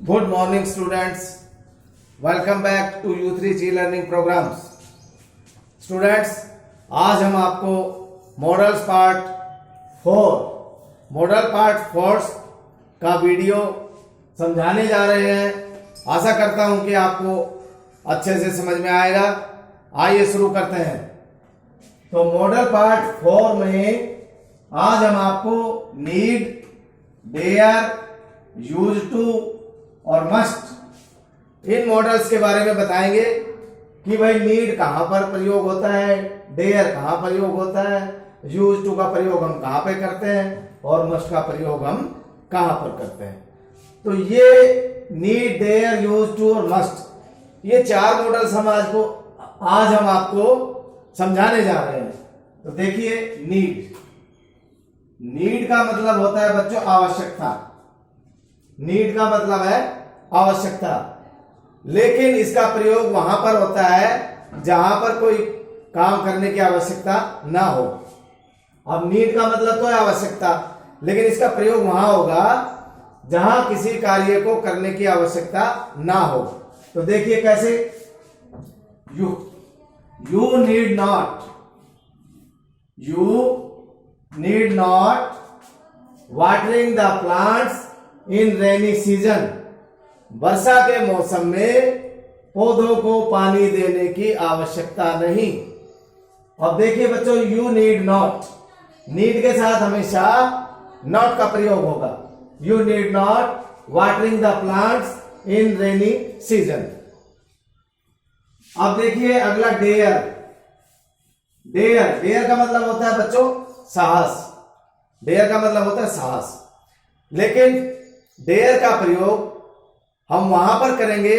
Good morning students. Welcome back to U3G learning programs. Students, आज हम आपको models part 4 का वीडियो समझाने जा रहे हैं। आशा करता हूं कि आपको अच्छे से समझ में आएगा। आइए शुरू करते हैं। तो मॉडल पार्ट 4 में आज हम आपको नीड, डेयर, यूज टू और मस्ट इन मॉडल्स के बारे में बताएंगे कि भाई नीड कहां पर प्रयोग होता है, डेयर कहां प्रयोग होता है, यूज टू का प्रयोग हम कहां पे करते हैं और मस्ट का प्रयोग हम कहां पर करते हैं। तो ये नीड, डेयर, यूज टू और मस्ट ये 4 मॉडल्स आज हम आपको समझाने जा रहे हैं। तो देखिए, नीड का मतलब होता है बच्चों आवश्यकता। नीड का मतलब है आवश्यकता, लेकिन इसका प्रयोग वहां पर होता है जहां पर कोई काम करने की आवश्यकता ना हो। अब नीड का मतलब तो है आवश्यकता, लेकिन इसका प्रयोग वहां होगा जहां किसी कार्य को करने की आवश्यकता ना हो। तो देखिए कैसे, you need not watering the plants in rainy season. वर्षा के मौसम में पौधों को पानी देने की आवश्यकता नहीं। अब देखिए बच्चों, यू नीड नॉट, नीड के साथ हमेशा नॉट का प्रयोग होगा। You need not watering the plants in rainy season. अब देखिए अगला डेयर। डेयर का मतलब होता है बच्चों साहस। डेयर का मतलब होता है साहस, लेकिन डेयर का प्रयोग हम वहां पर करेंगे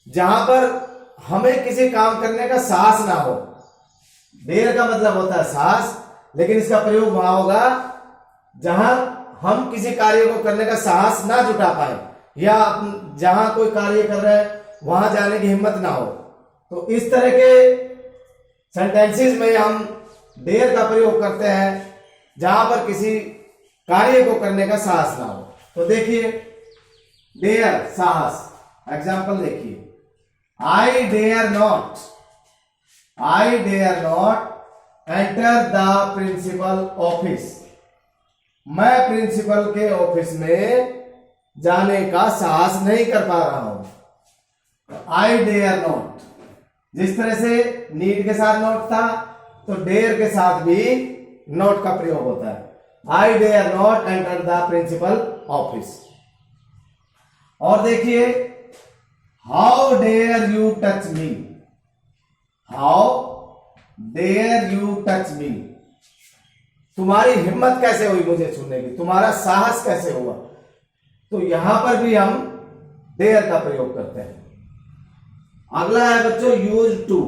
जहां पर हमें किसी काम करने का साहस ना हो। डेयर का मतलब होता है साहस, लेकिन इसका प्रयोग वहां होगा जहां हम किसी कार्य को करने का साहस ना जुटा पाए, या जहां कोई कार्य कर रहे हैं वहां जाने की हिम्मत ना हो। तो इस तरह के सेंटेंसेस में हम डेयर का प्रयोग करते हैं जहां पर किसी कार्य को करने का साहस ना हो। तो देखिए, डेयर साहस। एग्जाम्पल देखिए, I dare not enter the principal office. मैं प्रिंसिपल के ऑफिस में जाने का साहस नहीं कर पा रहा हूं। आई डेयर नॉट, जिस तरह से नीड के साथ नॉट था, तो डेयर के साथ भी नॉट का प्रयोग होता है। I dare not enter the principal office. और देखिए, how dare you touch me. How dare you touch me, तुम्हारी हिम्मत कैसे हुई मुझे छूने की, तुम्हारा साहस कैसे हुआ। तो यहां पर भी हम डेयर का प्रयोग करते हैं। अगला है बच्चों यूज टू।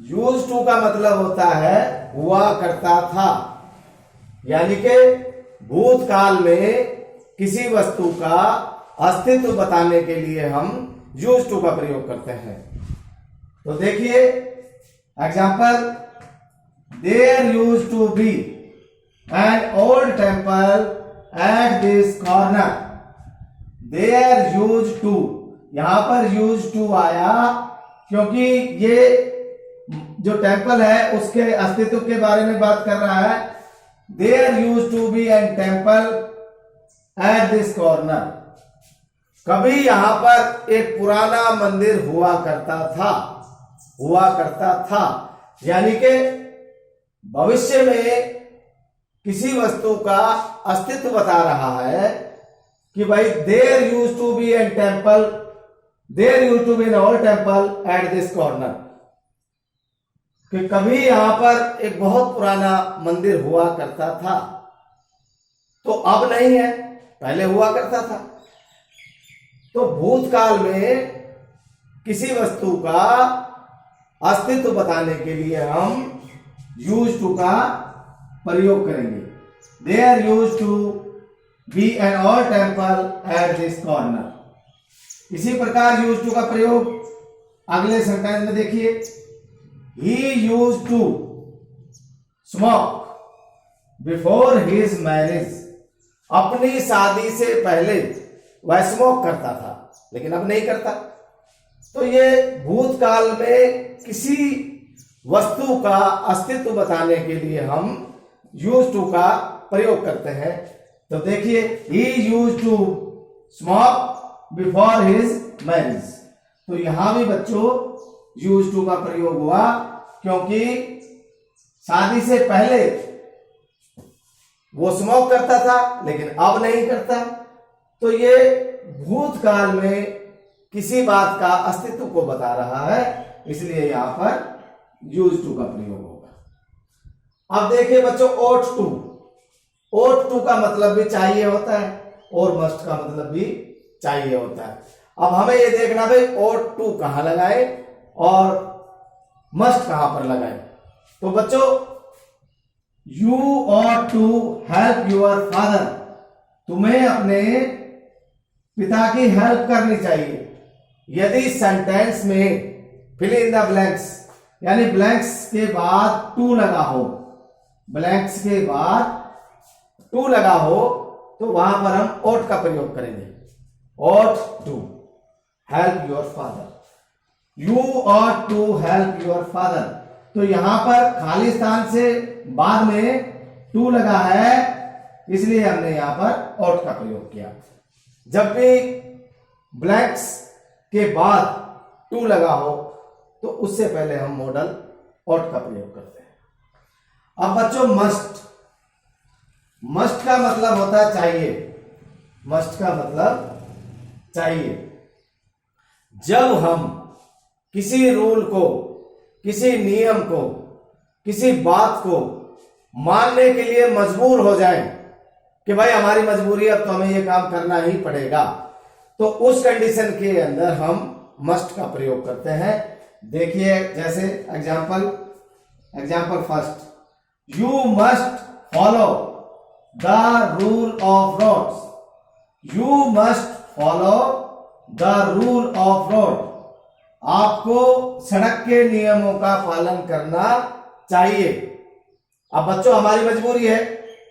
यूज टू का मतलब होता है हुआ करता था, यानी कि भूतकाल में किसी वस्तु का अस्तित्व बताने के लिए हम यूज टू का प्रयोग करते हैं। तो देखिए example, there use to be an old temple at this corner. There use to, यहां पर यूज टू आया क्योंकि ये जो टेम्पल है उसके अस्तित्व के बारे में बात कर रहा है। There use to be an temple at this corner. कभी यहां पर एक पुराना मंदिर हुआ करता था, यानी कि भविष्य में किसी वस्तु का अस्तित्व बता रहा है कि भाई there use to be an temple, there use to be an old temple at this corner, कि कभी यहां पर एक बहुत पुराना मंदिर हुआ करता था। तो अब नहीं है, पहले हुआ करता था। तो भूतकाल में किसी वस्तु का अस्तित्व बताने के लिए हम यूज टू का प्रयोग करेंगे। There use to be an old temple at this corner. इसी प्रकार यूज टू का प्रयोग अगले सेंटेंस में देखिए, he used to smoke before his marriage। अपनी शादी से पहले वह स्मोक करता था लेकिन अब नहीं करता। तो ये भूतकाल में किसी वस्तु का अस्तित्व बताने के लिए हम यूज टू का प्रयोग करते हैं। तो देखिए, he used to smoke before his marriage. तो यहां भी बच्चों यूज टू का प्रयोग हुआ क्योंकि शादी से पहले वो स्मोक करता था लेकिन अब नहीं करता। तो ये भूतकाल में किसी बात का अस्तित्व को बता रहा है, इसलिए यहां पर यूज टू का प्रयोग होगा। अब देखिए बच्चों, ought to। ought to का मतलब भी चाहिए होता है और must का मतलब भी चाहिए होता है। अब हमें ये देखना भाई ought to कहां लगाए और must कहां पर लगाए। तो बच्चों, you ought to help your father। तुम्हें अपने पिता की हेल्प करनी चाहिए। यदि सेंटेंस में फिल इन द ब्लैंक्स यानी ब्लैंक्स के बाद टू लगा हो, ब्लैंक्स के बाद टू लगा हो, तो वहां पर हम ought का प्रयोग करेंगे। ought to help your father, you ought to help your father। तो यहां पर खाली स्थान से बाद में टू लगा है, इसलिए हमने यहां पर ought का प्रयोग किया। जब भी ब्लैंक्स के बाद टू लगा हो तो उससे पहले हम मॉडल ought का प्रयोग करते हैं। अब बच्चों, मस्ट। मस्ट का मतलब होता है चाहिए। मस्ट का मतलब चाहिए। जब हम किसी रूल को, किसी नियम को, किसी बात को मानने के लिए मजबूर हो जाएं कि भाई हमारी मजबूरी है, अब तो हमें ये काम करना ही पड़ेगा, तो उस कंडीशन के अंदर हम मस्ट का प्रयोग करते हैं। देखिए, जैसे example first, you must follow the rule of roads. You must follow the rule of road. आपको सड़क के नियमों का पालन करना चाहिए। अब बच्चों, हमारी मजबूरी है,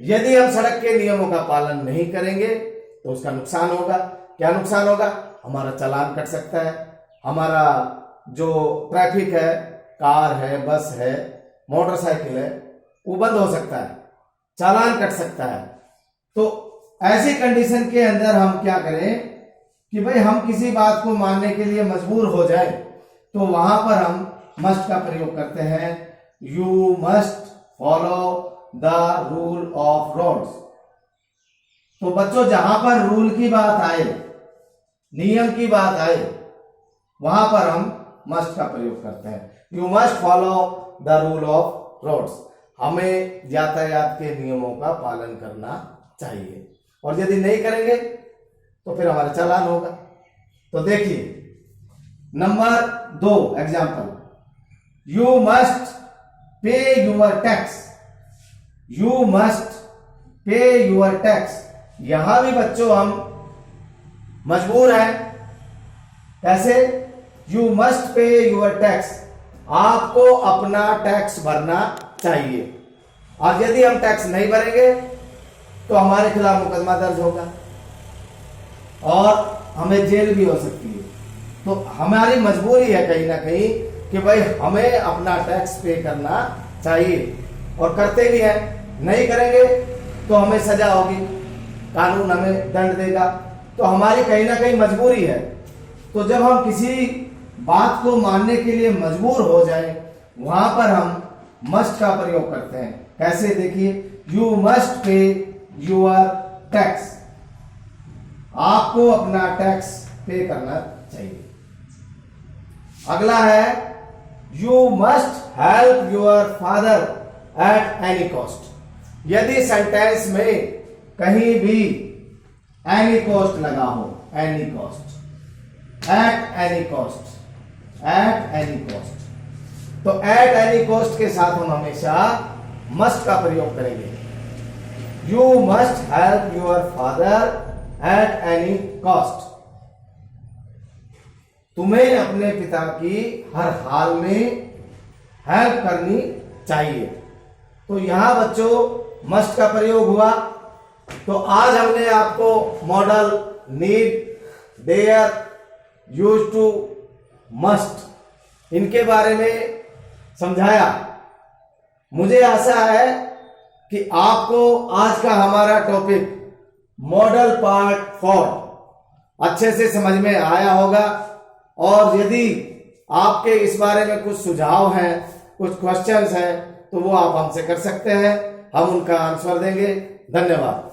यदि हम सड़क के नियमों का पालन नहीं करेंगे तो उसका नुकसान होगा। क्या नुकसान होगा? हमारा चालान कट सकता है, हमारा जो ट्रैफिक है, कार है, बस है, मोटरसाइकिल है, वो बंद हो सकता है, चालान कट सकता है। तो ऐसी कंडीशन के अंदर हम क्या करें कि भाई हम किसी बात को मानने के लिए मजबूर हो जाए, तो वहां पर हम मस्ट का प्रयोग करते हैं। You must follow the rule of roads. तो बच्चों, जहां पर रूल की बात आए, नियम की बात आए, वहां पर हम मस्ट का प्रयोग करते हैं। You must follow the rule of roads. हमें यातायात के नियमों का पालन करना चाहिए, और यदि नहीं करेंगे तो फिर हमारा चालान होगा। तो देखिए, number 2 example, you must pay your tax. You must pay your tax. यहां भी बच्चों हम मजबूर हैं। कैसे? You must pay your tax. आपको अपना टैक्स भरना चाहिए, और यदि हम टैक्स नहीं भरेंगे तो हमारे खिलाफ मुकदमा दर्ज होगा और हमें जेल भी हो सकती है। तो हमारी मजबूरी है कहीं ना कहीं कि भाई हमें अपना टैक्स पे करना चाहिए, और करते भी हैं। नहीं करेंगे तो हमें सजा होगी, कानून हमें दंड देगा। तो हमारी कहीं ना कहीं मजबूरी है। तो जब हम किसी बात को मानने के लिए मजबूर हो जाए, वहां पर हम मस्ट का प्रयोग करते हैं। कैसे? देखिए, you must pay your tax. आपको अपना टैक्स पे करना चाहिए। अगला है, you must help your father at any cost. यदि सेंटेंस में कहीं भी एनी कॉस्ट लगा हो, any cost, at any cost, at any cost, तो एट एनी कॉस्ट के साथ हम हमेशा मस्ट का प्रयोग करेंगे। You must help your father at any cost. तुम्हें अपने पिता की हर हाल में हेल्प करनी चाहिए। तो यहां बच्चों मस्ट का प्रयोग हुआ। तो आज हमने आपको model need, there, use to, must इनके बारे में समझाया। मुझे आशा है कि आपको आज का हमारा टॉपिक मॉडल पार्ट 4 अच्छे से समझ में आया होगा। और यदि आपके इस बारे में कुछ सुझाव हैं, कुछ क्वेश्चंस हैं, तो वो आप हमसे कर सकते हैं, हम उनका आंसर देंगे। धन्यवाद।